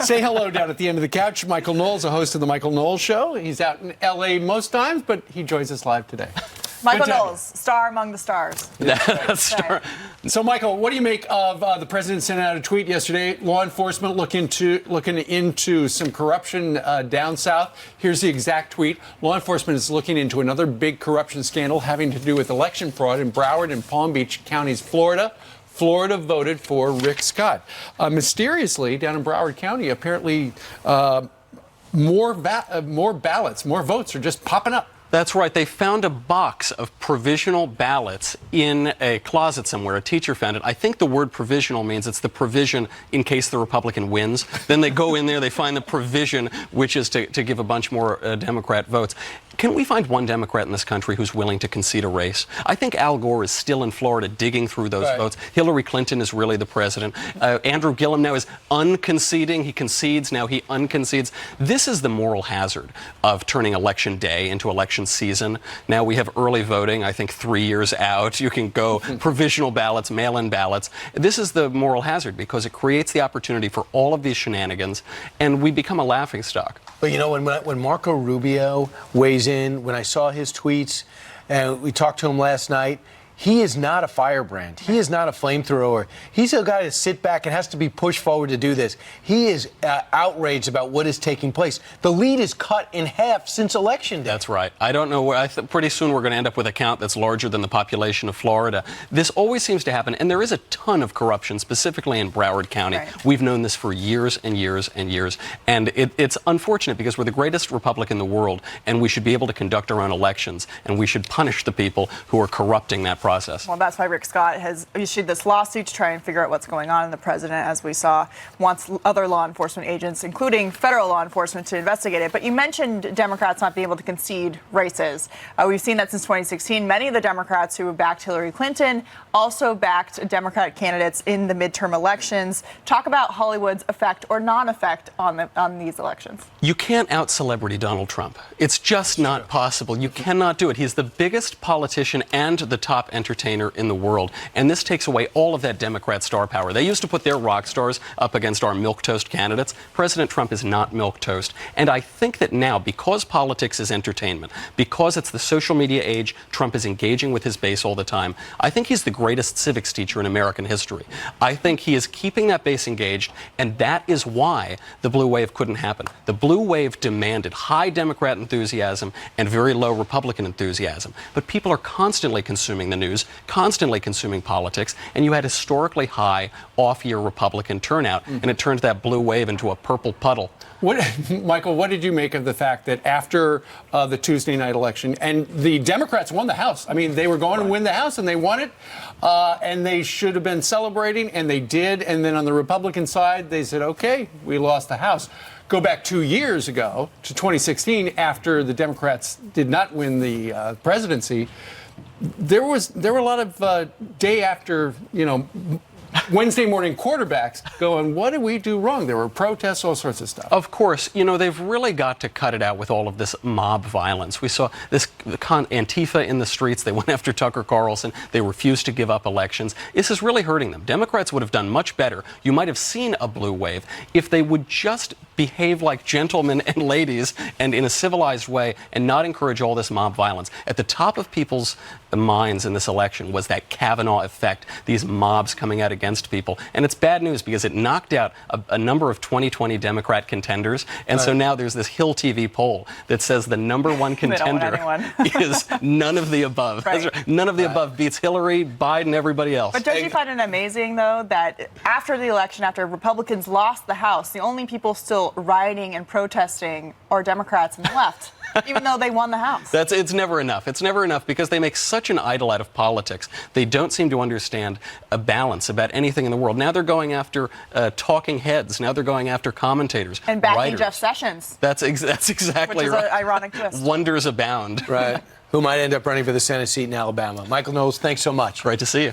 Say hello down at the end of the couch. Michael Knowles, a host of the Michael Knowles Show. He's out in L.A. most times, but he joins us live today. Michael Knowles, star among the stars. Star. So, Michael, what do you make of the president sent out a tweet yesterday? Law enforcement looking into some corruption down south. Here's the exact tweet. Law enforcement is looking into another big corruption scandal having to do with election fraud in Broward and Palm Beach counties, Florida. Florida voted for Rick Scott. Mysteriously, down in Broward County, apparently more ballots, more votes are just popping up. That's right. They found a box of provisional ballots in a closet somewhere. A teacher found it. I think the word provisional means it's the provision in case the Republican wins. Then they go in there, they find the provision, which is to give a bunch more Democrat votes. Can we find one Democrat in this country who's willing to concede a race? I think Al Gore is still in Florida digging through those votes. Hillary Clinton is really the president. Andrew Gillum now is unconceding. He concedes, now he unconcedes. This is the moral hazard of turning election day into election season. Now we have early voting, I think 3 years out. You can go provisional ballots, mail-in ballots. This is the moral hazard because it creates the opportunity for all of these shenanigans, and we become a laughingstock. But you know, when Marco Rubio weighs in, when I saw his tweets, and we talked to him last night, he is not a firebrand. He is not a flamethrower. He's a guy to sit back and has to be pushed forward to do this. He is outraged about what is taking place. The lead is cut in half since Election Day. That's right. I don't know where. Pretty soon we're going to end up with a count that's larger than the population of Florida. This always seems to happen, and there is a ton of corruption, specifically in Broward County. Right. We've known this for years and years and years, and it's unfortunate because we're the greatest republic in the world, and we should be able to conduct our own elections, and we should punish the people who are corrupting that process. Well, that's why Rick Scott has issued this lawsuit to try and figure out what's going on. And the president, as we saw, wants other law enforcement agents, including federal law enforcement, to investigate it. But you mentioned Democrats not being able to concede races. We've seen that since 2016. Many of the Democrats who backed Hillary Clinton also backed Democratic candidates in the midterm elections. Talk about Hollywood's effect or non-effect on these elections. You can't out-celebrity Donald Trump. It's just not possible. You cannot do it. He's the biggest politician and the top entertainer in the world, and this takes away all of that Democrat star power. They used to put their rock stars up against our milquetoast candidates. President Trump is not milquetoast, and I think that now, because politics is entertainment, because it's the social media age, Trump is engaging with his base all the time. I think he's the greatest civics teacher in American history. I think he is keeping that base engaged, and that is why the blue wave couldn't happen. The blue wave demanded high Democrat enthusiasm and very low Republican enthusiasm, but people are constantly consuming the news, constantly consuming politics, and you had historically high off-year Republican turnout, and it turned that blue wave into a purple puddle. Michael, what did you make of the fact that after the Tuesday night election, and the Democrats won the House? I mean, they were going to win the House, and they won it, and they should have been celebrating, and they did. And then on the Republican side, they said, okay, we lost the House. Go back 2 years ago to 2016, after the Democrats did not win the presidency. There were a lot of day after, Wednesday morning quarterbacks going, what did we do wrong? There were protests, all sorts of stuff. Of course, they've really got to cut it out with all of this mob violence. We saw this Antifa in the streets. They went after Tucker Carlson. They refused to give up elections. This is really hurting them. Democrats would have done much better. You might have seen a blue wave if they would just behave like gentlemen and ladies and in a civilized way and not encourage all this mob violence. At the top of people's minds in this election was that Kavanaugh effect, these mobs coming out against people. And it's bad news because it knocked out a number of 2020 Democrat contenders. And so now there's this Hill TV poll that says the number one contender is none of the above. Right. None of the above beats Hillary, Biden, everybody else. But don't you find it amazing, though, that after the election, after Republicans lost the House, the only people still rioting and protesting are Democrats and the left? Even though they won the House. It's never enough. It's never enough because they make such an idol out of politics. They don't seem to understand a balance about anything in the world. Now they're going after talking heads. Now they're going after commentators. And backing writers. Jeff Sessions. That's exactly which is right. An ironic twist. Wonders abound. Right. Who might end up running for the Senate seat in Alabama. Michael Knowles, thanks so much. Great to see you.